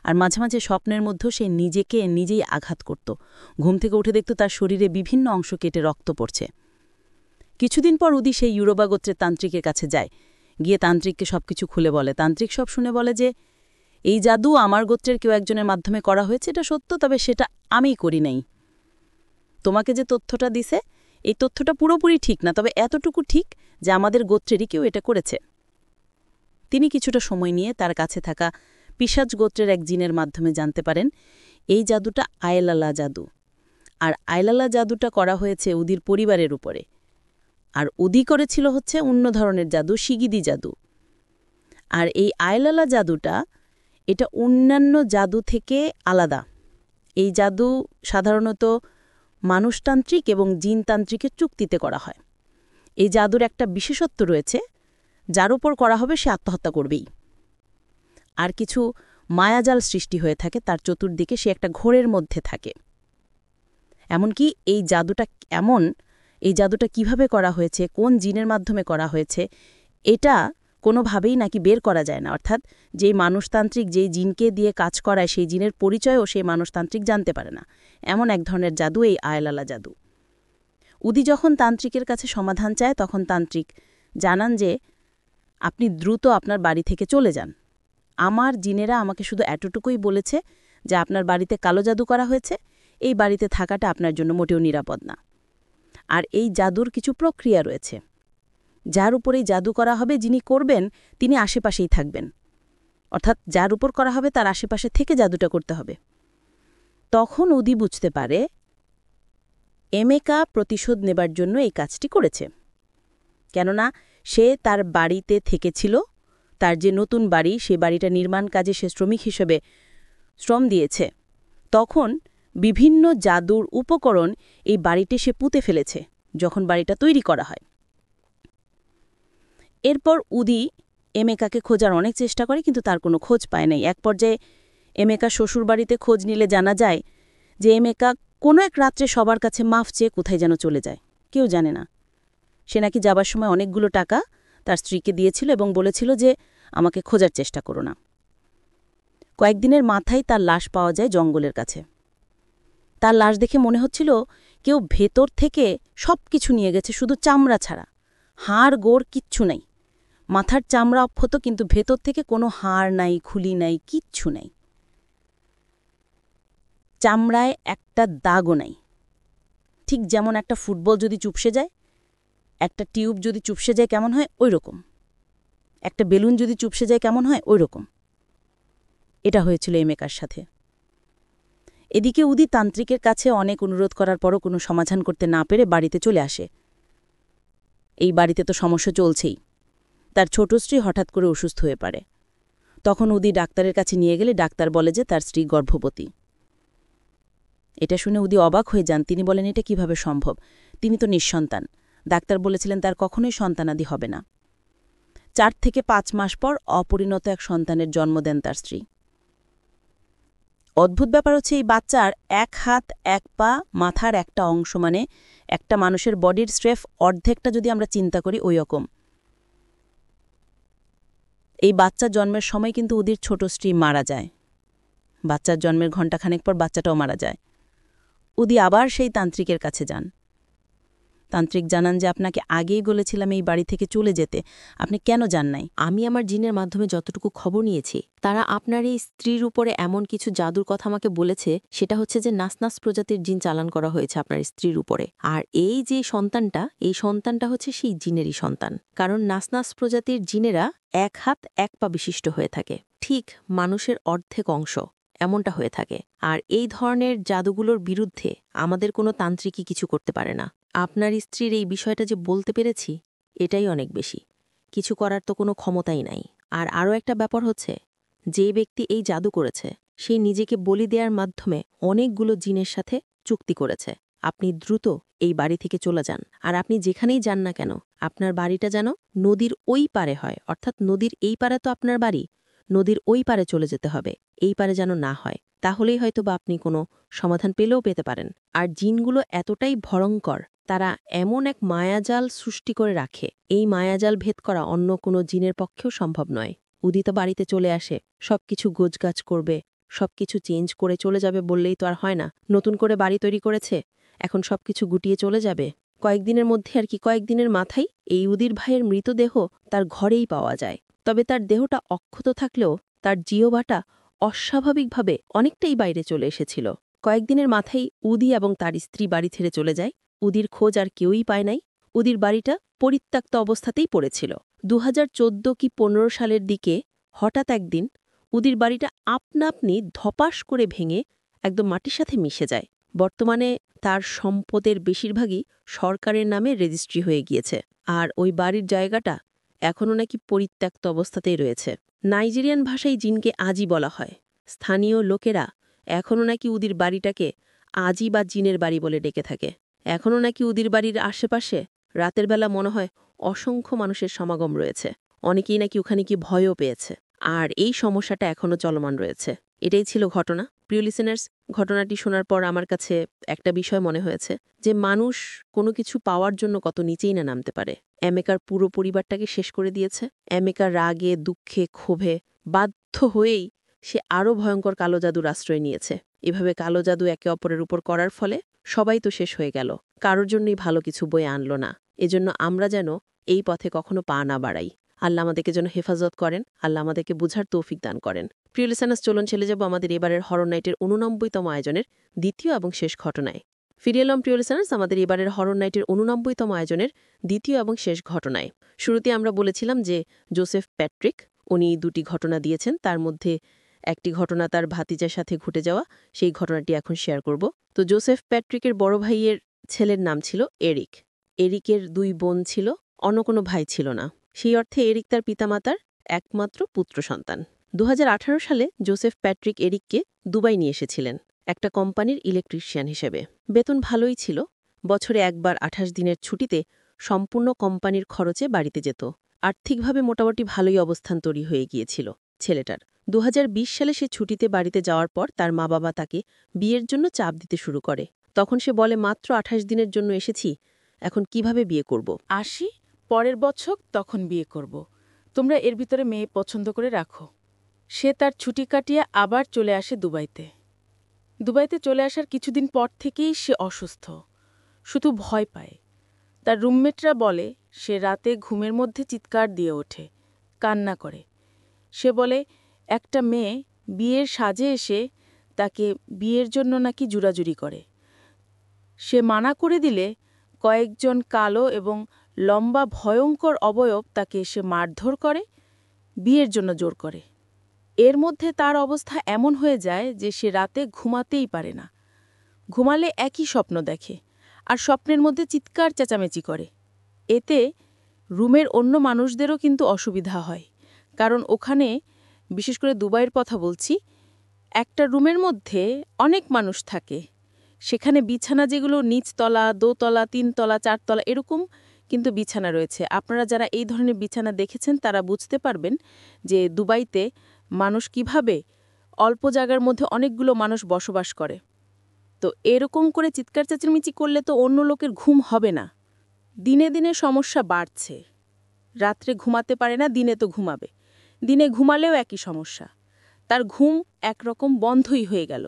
আর মাঝে মাঝে স্বপ্নের মধ্যেও সে নিজেকে নিজেই আঘাত করত। ঘুম থেকে উঠে দেখত তার শরীরে বিভিন্ন অংশ কেটে রক্ত পড়ছে। কিছুদিন পর উদি সেই ইউরোবা গোত্রের তান্ত্রিকের কাছে যায়, গিয়ে তান্ত্রিককে সবকিছু খুলে বলে। তান্ত্রিক সব শুনে বলে যে এই জাদু আমার গোত্রের কেউ একজনের মাধ্যমে করা হয়েছে, এটা সত্য, তবে সেটা আমিই করি নাই। তোমাকে যে তথ্যটা দিছে এই তথ্যটা পুরোপুরি ঠিক না, তবে এতটুকু ঠিক যে আমাদের গোত্রেরই কেউ এটা করেছে। তিনি কিছুটা সময় নিয়ে তার কাছে থাকা পিশাচ গোত্রের এক জিনের মাধ্যমে জানতে পারেন এই জাদুটা আয়লালা জাদু। আর আয়লালা জাদুটা করা হয়েছে উদির পরিবারের উপরে। আর উদি করেছিল হচ্ছে অন্য ধরনের জাদু, শিগিদি জাদু। আর এই আয়লালা জাদুটা এটা অন্যান্য জাদু থেকে আলাদা। এই জাদু সাধারণত মানুষতান্ত্রিক এবং জিনতান্ত্রিকের চুক্তিতে করা হয়। এই জাদুর একটা বিশেষত্ব রয়েছে, যার উপর করা হবে সে আত্মহত্যা করবেই। আর কিছু মায়াজাল সৃষ্টি হয়ে থাকে তার চতুর্দিকে, সে একটা ঘোরের মধ্যে থাকে। এমনকি এই জাদুটা কিভাবে করা হয়েছে, কোন জিনের মাধ্যমে করা হয়েছে, এটা কোনোভাবেই নাকি বের করা যায় না। অর্থাৎ যেই মানুষতান্ত্রিক যেই জিনকে দিয়ে কাজ করায় সেই জিনের পরিচয়ও সেই মানুষতান্ত্রিক জানতে পারে না। এমন এক ধরনের জাদু এই আয়লালা জাদু। উদি যখন তান্ত্রিকের কাছে সমাধান চায় তখন তান্ত্রিক জানান যে আপনি দ্রুত আপনার বাড়ি থেকে চলে যান। আমার জিনেরা আমাকে শুধু এতটুকুই বলেছে যে আপনার বাড়িতে কালো জাদু করা হয়েছে, এই বাড়িতে থাকাটা আপনার জন্য মোটেও নিরাপদ না। আর এই জাদুর কিছু প্রক্রিয়া রয়েছে, যার উপরেই জাদু করা হবে যিনি করবেন তিনি আশেপাশেই থাকবেন। অর্থাৎ যার উপর করা হবে তার আশেপাশে থেকে জাদুটা করতে হবে। তখন উদি বুঝতে পারে এমেকা প্রতিশোধ নেবার জন্য এই কাজটি করেছে। কেননা সে তার বাড়িতে থেকেছিল, তার যে নতুন বাড়ি সে বাড়িটা নির্মাণ কাজে সে শ্রমিক হিসেবে শ্রম দিয়েছে। তখন বিভিন্ন জাদুর উপকরণ এই বাড়িতে সে পুঁতে ফেলেছে যখন বাড়িটা তৈরি করা হয়। এরপর উদি এমেকাকে খোঁজার অনেক চেষ্টা করে, কিন্তু তার কোনো খোঁজ পায় নাই। এক পর্যায়ে এমেকা শ্বশুরবাড়িতে খোঁজ নিলে জানা যায় যে এমেকা কোনো এক রাত্রে সবার কাছে মাফ চেয়ে কোথায় যেন চলে যায়, কেউ জানে না। সে নাকি যাবার সময় অনেকগুলো টাকা তার স্ত্রীকে দিয়েছিল এবং বলেছিল যে আমাকে খোঁজার চেষ্টা করো না। কয়েকদিনের মাথায় তার লাশ পাওয়া যায় জঙ্গলের কাছে। তার লাশ দেখে মনে হচ্ছিল কেউ ভেতর থেকে সব কিছু নিয়ে গেছে, শুধু চামড়া ছাড়া, হাড় গোড় কিচ্ছু নাই। মাথার চামড়া অক্ষত, কিন্তু ভেতর থেকে কোনো হাড় নাই, খুলি নাই, কিচ্ছু নাই। চামড়ায় একটা দাগও নাই। ঠিক যেমন একটা ফুটবল যদি চুপসে যায়, একটা টিউব যদি চুপসে যায় কেমন হয় ওই রকম, একটা বেলুন যদি চুপসে যায় কেমন হয় ওই রকম। এটা হয়েছিল এমেকার সাথে। এদিকে উদি তান্ত্রিকের কাছে অনেক অনুরোধ করার পরও কোনো সমাধান করতে না পেরে বাড়িতে চলে আসে। এই বাড়িতে তো সমস্যা চলছেই। তার ছোট স্ত্রী হঠাৎ করে অসুস্থ হয়ে পড়ে। তখন উদি ডাক্তারের কাছে নিয়ে গেলে ডাক্তার বলে যে তার স্ত্রী গর্ভবতী। এটা শুনে উদি অবাক হয়ে যান। তিনি বলেন এটা কিভাবে সম্ভব, তিনি তো নিঃসন্তান। ডাক্তার বলেছিলেন তার কখনোই সন্তানাদি হবে না। 4 থেকে 5 মাস পর অপরিণত এক সন্তানের জন্ম দেন তার স্ত্রী। অদ্ভুত ব্যাপার হচ্ছে এই বাচ্চার 1 হাত 1 পা মাথার একটা অংশ, মানে একটা মানুষের বডির স্রেফ অর্ধেকটা যদি আমরা চিন্তা করি ওই রকম। এই বাচ্চা জন্মের সময় কিন্তু উদির ছোট স্ত্রী মারা যায়। বাচ্চার জন্মের ঘণ্টাখানেক পর বাচ্চাটাও মারা যায়। উদি আবার সেই তান্ত্রিকের কাছে যান। তান্ত্রিক জানান যে আপনাকে আগেই বলেছিলাম এই বাড়ি থেকে চলে যেতে, আপনি কেন যান নাই? আমি আমার জিনের মাধ্যমে যতটুকু খবর নিয়েছি, তারা আপনার এই স্ত্রীর উপরে এমন কিছু জাদুর কথা আমাকে বলেছে, সেটা হচ্ছে যে নাসনাস প্রজাতির জিন চালান করা হয়েছে আপনার স্ত্রীর উপরে। আর এই যে সন্তানটা, এই সন্তানটা হচ্ছে সেই জিনেরই সন্তান। কারণ নাসনাস প্রজাতির জিনেরা এক হাত এক পা বিশিষ্ট হয়ে থাকে, ঠিক মানুষের অর্ধেক অংশ এমনটা হয়ে থাকে। আর এই ধরনের জাদুগুলোর বিরুদ্ধে আমাদের কোনো তান্ত্রিকই কিছু করতে পারে না। আপনার স্ত্রীর এই বিষয়টা যে বলতে পেরেছি, এটাই অনেক বেশি। কিছু করার তো কোনো ক্ষমতাই নাই। আর আরও একটা ব্যাপার হচ্ছে, যে ব্যক্তি এই জাদু করেছে সে নিজেকে বলি দেওয়ার মাধ্যমে অনেকগুলো জিনের সাথে চুক্তি করেছে। আপনি দ্রুত এই বাড়ি থেকে চলে যান। আর আপনি যেখানেই যান না কেন, আপনার বাড়িটা যেন নদীর ওই পারে হয়, অর্থাৎ নদীর এই পারে তো আপনার বাড়ি, নদীর ওই পারে চলে যেতে হবে, এই পারে যেন না হয়। তাহলেই হয়তো বা আপনি কোনো সমাধান পেলেও পেতে পারেন। আর জিনগুলো এতটাই ভয়ঙ্কর, তারা এমন এক মায়াজাল সৃষ্টি করে রাখে, এই মায়াজাল ভেদ করা অন্য কোনো জিনের পক্ষেও সম্ভব নয়। উদিত বাড়িতে চলে আসে, সবকিছু গোছগাছ করবে, সবকিছু চেঞ্জ করে চলে যাবে বললেই তো আর হয় না। নতুন করে বাড়ি তৈরি করেছে, এখন সবকিছু গুটিয়ে চলে যাবে। কয়েকদিনের মধ্যে আর কি, কয়েকদিনের মাথায় এই উদির ভাইয়ের মৃতদেহ তার ঘরেই পাওয়া যায়। তবে তার দেহটা অক্ষত থাকলেও তার জিহ্বাটা অস্বাভাবিকভাবে অনেকটাই বাইরে চলে এসেছিল। কয়েকদিনের মাথায় উদি এবং তার স্ত্রী বাড়ি ছেড়ে চলে যায়। উদির খোঁজ আর কেউই পায় নাই। উদির বাড়িটা পরিত্যক্ত অবস্থাতেই পড়েছিল। 2014 কি 15 সালের দিকে হঠাৎ একদিন উদির বাড়িটা আপনা-আপনি ধপাস করে ভেঙে একদম মাটির সাথে মিশে যায়। বর্তমানে তার সম্পদের বেশিরভাগই সরকারের নামে রেজিস্ট্রি হয়ে গিয়েছে। আর ওই বাড়ির জায়গাটা এখনও নাকি পরিত্যক্ত অবস্থাতেই রয়েছে। নাইজেরিয়ান ভাষায় জিনকে আজি বলা হয়। স্থানীয় লোকেরা এখনও নাকি উদির বাড়িটাকে আজি বা জিনের বাড়ি বলে ডেকে থাকে। এখনও নাকি উদির বাড়ির আশেপাশে রাতের বেলা মনে হয় অসংখ্য মানুষের সমাগম রয়েছে। অনেকেই নাকি ওখানে কি ভয়ও পেয়েছে। আর এই সমস্যাটা এখনও চলমান রয়েছে। এটাই ছিল ঘটনা। প্রিয় লিসেনার্স, ঘটনাটি শোনার পর আমার কাছে একটা বিষয় মনে হয়েছে যে মানুষ কোনো কিছু পাওয়ার জন্য কত নিচেই না নামতে পারে। এমেকার পুরো পরিবারটাকে শেষ করে দিয়েছে। এমেকার রাগে, দুঃখে, ক্ষোভে বাধ্য হয়েই সে আরও ভয়ঙ্কর কালো জাদুর আশ্রয় নিয়েছে। এভাবে কালো জাদু একে অপরের উপর করার ফলে সবাই তো শেষ হয়ে গেল, কারোর জন্যই ভালো কিছু বয়ে আনলো না। এজন্য আমরা যেন এই পথে কখনো পা না বাড়াই। আল্লাহ আমাদেরকে যেন হেফাজত করেন, আল্লাহ আমাদেরকে বুঝার তৌফিক দান করেন। প্রিয় লিসেনার্স, চলুন চলে যাব আমাদের এবারের হরর নাইটের 89তম আয়োজনের দ্বিতীয় এবং শেষ ঘটনায়। ফিরে এলাম প্রিয় লিসেনার্স আমাদের এবারের হরর নাইটের 89তম আয়োজনের দ্বিতীয় এবং শেষ ঘটনায়। শুরুতে আমরা বলেছিলাম যে জোসেফ প্যাট্রিক উনি দুটি ঘটনা দিয়েছেন, তার মধ্যে একটি ঘটনা তার ভাতিজার সাথে ঘটে যাওয়া, সেই ঘটনাটি এখন শেয়ার করব। তো জোসেফ প্যাট্রিকের বড় ভাইয়ের ছেলের নাম ছিল এরিক। এরিকের 2 বোন ছিল, অন্য কোনো ভাই ছিল না। সেই অর্থে এরিক তার পিতামাতার একমাত্র পুত্র সন্তান। 2018 সালে জোসেফ প্যাট্রিক এরিককে দুবাই নিয়ে এসেছিলেন একটা কোম্পানির ইলেকট্রিশিয়ান হিসেবে। বেতন ভালোই ছিল। বছরে একবার 28 দিনের ছুটিতে সম্পূর্ণ কোম্পানির খরচে বাড়িতে যেত। আর্থিকভাবে মোটামুটি ভালোই অবস্থান তৈরি হয়ে গিয়েছিল ছেলেটার। 2020 সালে সে ছুটিতে বাড়িতে যাওয়ার পর তার মা বাবা তাকে বিয়ের জন্য চাপ দিতে শুরু করে। তখন সে বলে, মাত্র 28 দিনের জন্য এসেছি, এখন কিভাবে বিয়ে করব। আসি, পরের বছর তখন বিয়ে করব। তোমরা এর ভিতরে মেয়ে পছন্দ করে রাখো। সে তার ছুটি কাটিয়ে আবার চলে আসে দুবাইতে। দুবাইতে চলে আসার কিছুদিন পর থেকেই সে অসুস্থ, শুধু ভয় পায়। তার রুমমেটরা বলে সে রাতে ঘুমের মধ্যে চিৎকার দিয়ে ওঠে, কান্না করে। সে বলে একটা মেয়ে বিয়ের সাজে এসে তাকে বিয়ের জন্য নাকি জুরাজুরি করে। সে মানা করে দিলে কয়েকজন কালো এবং লম্বা ভয়ঙ্কর অবয়ব তাকে এসে মারধর করে, বিয়ের জন্য জোর করে। এর মধ্যে তার অবস্থা এমন হয়ে যায় যে সে রাতে ঘুমাতেই পারে না। ঘুমালে একই স্বপ্ন দেখে, আর স্বপ্নের মধ্যে চিৎকার চেঁচামেচি করে। এতে রুমের অন্য মানুষদেরও কিন্তু অসুবিধা হয়, কারণ ওখানে, বিশেষ করে দুবাইয়ের কথা বলছি, একটা রুমের মধ্যে অনেক মানুষ থাকে। সেখানে বিছানা যেগুলো নিচতলা, দোতলা, 3 তলা, 4 তলা এরকম কিন্তু বিছানা রয়েছে। আপনারা যারা এই ধরনের বিছানা দেখেছেন তারা বুঝতে পারবেন যে দুবাইতে মানুষ কিভাবে অল্প জায়গার মধ্যে অনেকগুলো মানুষ বসবাস করে। তো এরকম করে চিৎকার চেঁচামেচি করলে তো অন্য লোকের ঘুম হবে না। দিনে দিনে সমস্যা বাড়ছে। রাত্রে ঘুমাতে পারে না, দিনে তো ঘুমাবে। দিনে ঘুমালেও একই সমস্যা। তার ঘুম একরকম বন্ধই হয়ে গেল।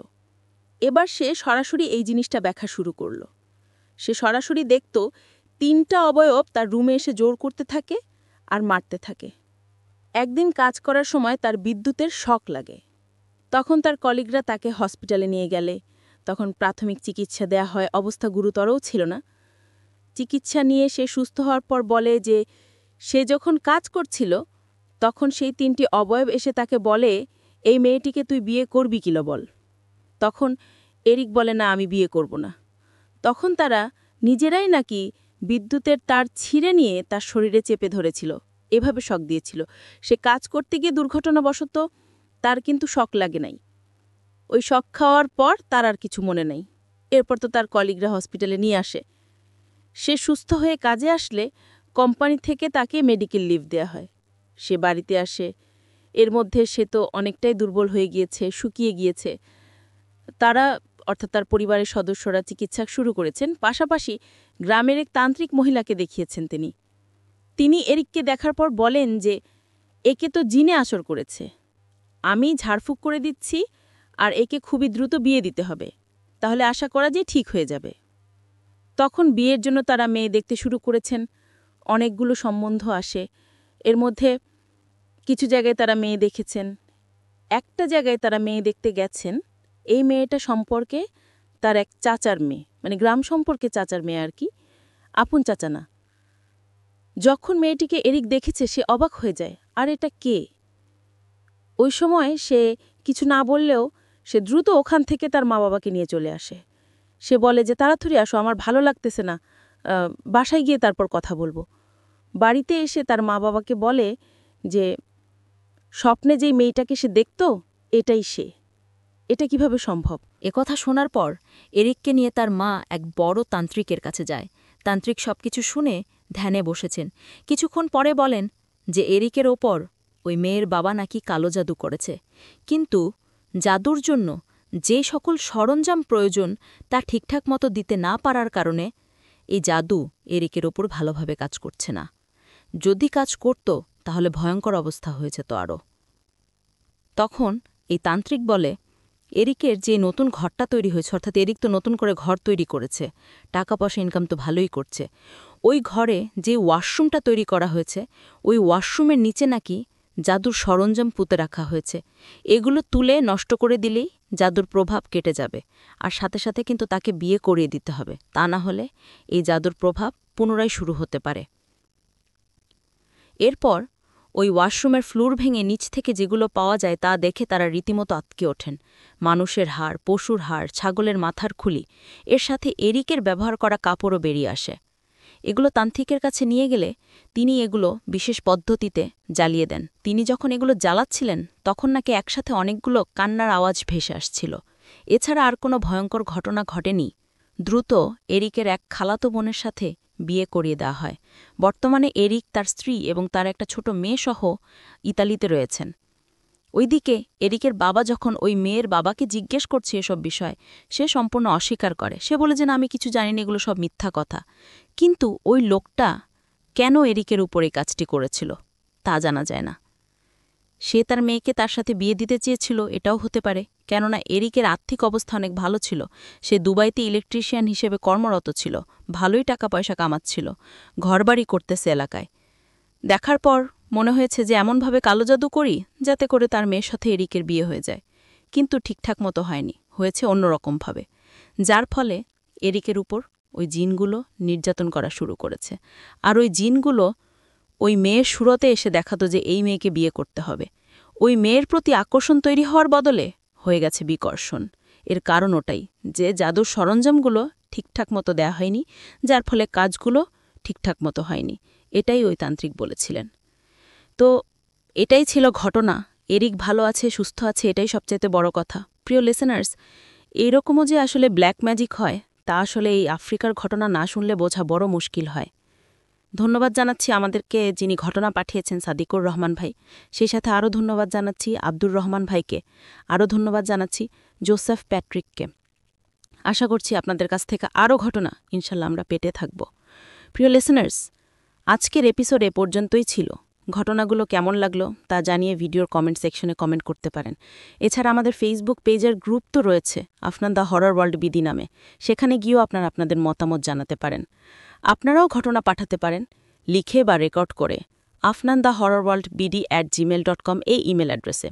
এবার সে সরাসরি এই জিনিসটা ব্যাখ্যা শুরু করল। সে সরাসরি দেখত 3টা অবয়ব তার রুমে এসে জোর করতে থাকে আর মারতে থাকে। একদিন কাজ করার সময় তার বিদ্যুতের শক লাগে। তখন তার কলিগরা তাকে হসপিটালে নিয়ে গেলে তখন প্রাথমিক চিকিৎসা দেয়া হয়, অবস্থা গুরুতরও ছিল না। চিকিৎসা নিয়ে সে সুস্থ হওয়ার পর বলে যে সে যখন কাজ করছিল তখন সেই 3টি অবয়ব এসে তাকে বলে, এই মেয়েটিকে তুই বিয়ে করবি কিলো বল। তখন এরিক বলে, না আমি বিয়ে করব না। তখন তারা নিজেরাই নাকি বিদ্যুতের তার ছিঁড়ে নিয়ে তার শরীরে চেপে ধরেছিল, এভাবে শক দিয়েছিল। সে কাজ করতে গিয়ে দুর্ঘটনাবশত তার কিন্তু শক লাগে নাই। ওই শক খাওয়ার পর তার আর কিছু মনে নেই। এরপর তো তার কলিগরা হসপিটালে নিয়ে আসে। সে সুস্থ হয়ে কাজে আসলে কোম্পানি থেকে তাকে মেডিকেল লিভ দেয়া হয়। সে বাড়িতে আসে। এর মধ্যে সে তো অনেকটাই দুর্বল হয়ে গিয়েছে, শুকিয়ে গিয়েছে। তারা অর্থাৎ তার পরিবারের সদস্যরা চিকিৎসা শুরু করেছেন। পাশাপাশি গ্রামের এক তান্ত্রিক মহিলাকে দেখিয়েছেন তিনি এরিককে দেখার পর বলেন যে একে তো জিনে আসর করেছে, আমি ঝাড়ফুঁক করে দিচ্ছি আর একে খুবই দ্রুত বিয়ে দিতে হবে, তাহলে আশা করা যায় ঠিক হয়ে যাবে। তখন বিয়ের জন্য তারা মেয়ে দেখতে শুরু করেছেন। অনেকগুলো সম্বন্ধ আসে। এর মধ্যে কিছু জায়গায় তারা মেয়ে দেখেছেন। একটা জায়গায় তারা মেয়ে দেখতে গেছেন। এই মেয়েটা সম্পর্কে তার এক চাচার মেয়ে, মানে গ্রাম সম্পর্কে চাচার মেয়ে আর কি, আপন চাচা না। যখন মেয়েটিকে এরিক দেখেছে সে অবাক হয়ে যায়, আর এটা কে? ওই সময় সে কিছু না বললেও সে দ্রুত ওখান থেকে তার মা বাবাকে নিয়ে চলে আসে। সে বলে যে তাড়াতাড়ি আসো, আমার ভালো লাগতেছে না, বাসায় গিয়ে তারপর কথা বলবো। বাড়িতে এসে তার মা বাবাকে বলে যে স্বপ্নে যেই মেয়েটাকে সে দেখত এটাই সে। এটা কিভাবে সম্ভব? একথা শোনার পর এরিককে নিয়ে তার মা এক বড় তান্ত্রিকের কাছে যায়। তান্ত্রিক সবকিছু শুনে ধ্যানে বসেছেন। কিছুক্ষণ পরে বলেন যে এরিকের ওপর ওই মেয়ের বাবা নাকি কালো জাদু করেছে, কিন্তু জাদুর জন্য যে সকল সরঞ্জাম প্রয়োজন তা ঠিকঠাক মতো দিতে না পারার কারণে এই জাদু এরিকের ওপর ভালোভাবে কাজ করছে না। যদি কাজ করত তাহলে ভয়ঙ্কর অবস্থা হয়েছে তো আরও। তখন এই তান্ত্রিক বলে, এরিকের যে নতুন ঘরটা তৈরি হয়েছে, অর্থাৎ এরিক তো নতুন করে ঘর তৈরি করেছে, টাকা পয়সা ইনকাম তো ভালোই করছে, ওই ঘরে যে ওয়াশরুমটা তৈরি করা হয়েছে ওই ওয়াশরুমের নিচে নাকি জাদুর সরঞ্জাম পুঁতে রাখা হয়েছে। এগুলো তুলে নষ্ট করে দিলেই জাদুর প্রভাব কেটে যাবে, আর সাথে সাথে কিন্তু তাকে বিয়ে করিয়ে দিতে হবে, তা না হলে এই জাদুর প্রভাব পুনরায় শুরু হতে পারে। এরপর ওই ওয়াশরুমের ফ্লোর ভেঙে নিচ থেকে যেগুলো পাওয়া যায় তা দেখে তারা রীতিমতো আতকে ওঠেন। মানুষের হাড়, পশুর হাড়, ছাগলের মাথার খুলি, এর সাথে এরিকের ব্যবহার করা কাপড়ও বেরিয়ে আসে। এগুলো তান্ত্রিকের কাছে নিয়ে গেলে তিনি এগুলো বিশেষ পদ্ধতিতে জ্বালিয়ে দেন। তিনি যখন এগুলো জ্বালাচ্ছিলেন তখন নাকি একসাথে অনেকগুলো কান্নার আওয়াজ ভেসে আসছিল। এছাড়া আর কোনো ভয়ঙ্কর ঘটনা ঘটেনি। দ্রুত এরিকের এক খালাতো বোনের সাথে বিয়ে করিয়ে দেওয়া হয়। বর্তমানে এরিক, তার স্ত্রী এবং তার একটা ছোট মেয়েসহ ইতালিতে রয়েছেন। ওইদিকে এরিকের বাবা যখন ওই মেয়ের বাবাকে জিজ্ঞেস করছে এসব বিষয়, সে সম্পূর্ণ অস্বীকার করে। সে বলে যে না, আমি কিছু জানি না, এগুলো সব মিথ্যা কথা। কিন্তু ওই লোকটা কেন এরিকের উপর এই কাজটি করেছিল তা জানা যায় না। সে তার মেয়েকে তার সাথে বিয়ে দিতে চেয়েছিল, এটাও হতে পারে, কেননা এরিকের আর্থিক অবস্থা অনেক ভালো ছিল। সে দুবাইতে ইলেকট্রিশিয়ান হিসেবে কর্মরত ছিল, ভালোই টাকা পয়সা কামাচ্ছিল, ঘরবাড়ি করতেছে এলাকায়। দেখার পর মনে হয়েছে যে এমনভাবে কালো জাদু করি যাতে করে তার মেয়ের সাথে এরিকের বিয়ে হয়ে যায়। কিন্তু ঠিকঠাক মতো হয়নি, হয়েছে অন্যরকমভাবে, যার ফলে এরিকের উপর ওই জিনগুলো নির্যাতন করা শুরু করেছে। আর ওই জিনগুলো ওই মেয়ের সুরতে এসে দেখাতো যে এই মেয়েকে বিয়ে করতে হবে। ওই মেয়ের প্রতি আকর্ষণ তৈরি হওয়ার বদলে হয়ে গেছে বিকর্ষণ। এর কারণ ওটাই যে জাদুর সরঞ্জামগুলো ঠিকঠাক মতো দেয়া হয়নি, যার ফলে কাজগুলো ঠিকঠাক মতো হয়নি। এটাই ওই তান্ত্রিক বলেছিলেন। তো এটাই ছিল ঘটনা। এরিক ভালো আছে, সুস্থ আছে, এটাই সবচাইতে বড় কথা। প্রিয় লিসেনার্স, এইরকমও যে আসলে ব্ল্যাক ম্যাজিক হয় তা আসলে এই আফ্রিকার ঘটনা না শুনলে বোঝা বড় মুশকিল হয়। ধন্যবাদ জানাচ্ছি আমাদেরকে যিনি ঘটনা পাঠিয়েছেন, সাদিকুর রহমান ভাই। সেই সাথে আরও ধন্যবাদ জানাচ্ছি আব্দুর রহমান ভাইকে, আরও ধন্যবাদ জানাচ্ছি জোসেফ প্যাট্রিককে। আশা করছি আপনাদের কাছ থেকে আরও ঘটনা ইনশাল্লাহ আমরা পেতে থাকব। প্রিয় লিসেনার্স, আজকের এপিসোড এ পর্যন্তই ছিল। ঘটনাগুলো কেমন লাগলো তা জানিয়ে ভিডিওর কমেন্ট সেকশনে কমেন্ট করতে পারেন। এছাড়া আমাদের ফেসবুক পেজের গ্রুপ তো রয়েছে, Afnan the horror world BD নামে, সেখানে গিয়েও আপনারা আপনাদের মতামত জানাতে পারেন। আপনারাও ঘটনা পাঠাতে পারেন লিখে বা রেকর্ড করে afnandahorrorworldbd@gmail.com এই ইমেল অ্যাড্রেসে।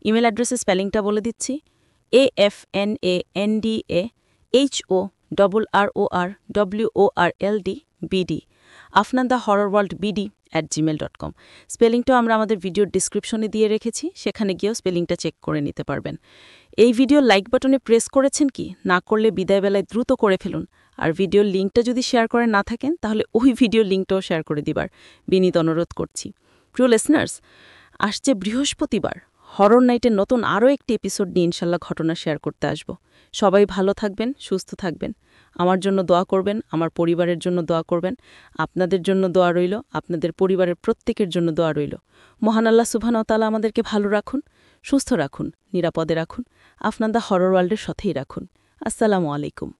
ইমেল অ্যাড্রেসের স্পেলিংটা বলে দিচ্ছি, AFNANDAHORRORWORLDBD afnandahorrorworldbd@gmail.com। স্পেলিংটাও আমরা আমাদের ভিডিওর ডিসক্রিপশনে দিয়ে রেখেছি, সেখানে গিয়েও স্পেলিংটা চেক করে নিতে পারবেন। এই ভিডিওর লাইক বাটনে প্রেস করেছেন কি? না করলে বিদায়বেলায় দ্রুত করে ফেলুন। আর ভিডিওর লিঙ্কটা যদি শেয়ার করে না থাকেন তাহলে ওই ভিডিওর লিঙ্কটাও শেয়ার করে দিবার বিনীত অনুরোধ করছি। প্রিয় লিসনার্স, আসছে বৃহস্পতিবার হরর নাইটের নতুন আরও একটি এপিসোড নিয়ে ইনশাল্লাহ ঘটনা শেয়ার করতে আসব। সবাই ভালো থাকবেন, সুস্থ থাকবেন, আমার জন্য দোয়া করবেন, আমার পরিবারের জন্য দোয়া করবেন, আপনাদের জন্য দোয়া রইল, আপনাদের পরিবারের প্রত্যেকের জন্য দোয়া রইল। মহান আল্লাহ সুবহানাহু ওয়া তাআলা আমাদেরকে ভালো রাখুন, সুস্থ রাখুন, নিরাপদে রাখুন, আপনাদের হরর ওয়ার্ল্ডের সাথেই রাখুন। আসসালামু আলাইকুম।